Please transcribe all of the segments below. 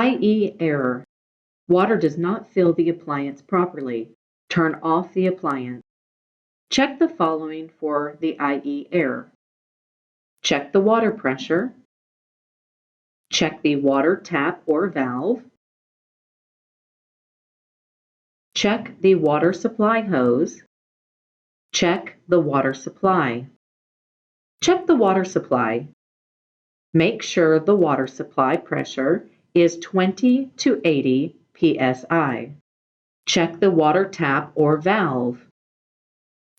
IE error. Water does not fill the appliance properly. Turn off the appliance. Check the following for the IE error. Check the water pressure. Check the water tap or valve. Check the water supply hose. Check the water supply. Check the water supply. Make sure the water supply pressure is 20 to 80 psi. Check the water tap or valve.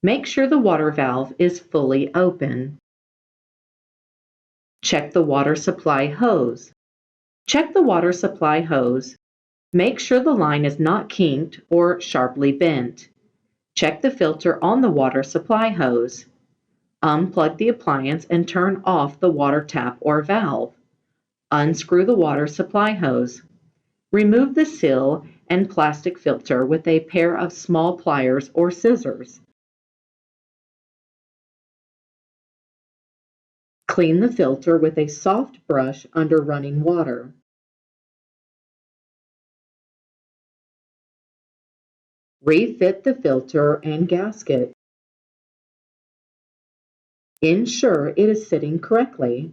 Make sure the water valve is fully open. Check the water supply hose. Check the water supply hose. Make sure the line is not kinked or sharply bent. Check the filter on the water supply hose. Unplug the appliance and turn off the water tap or valve. Unscrew the water supply hose. Remove the seal and plastic filter with a pair of small pliers or scissors. Clean the filter with a soft brush under running water. Refit the filter and gasket. Ensure it is sitting correctly.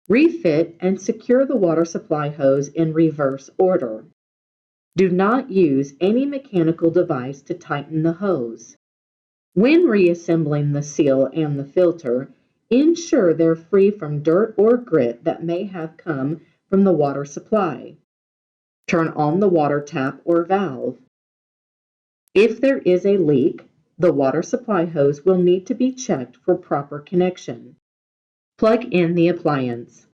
Refit and secure the water supply hose in reverse order. Do not use any mechanical device to tighten the hose. When reassembling the seal and the filter, ensure they're free from dirt or grit that may have come from the water supply. Turn on the water tap or valve. If there is a leak, the water supply hose will need to be checked for proper connection. Plug in the appliance.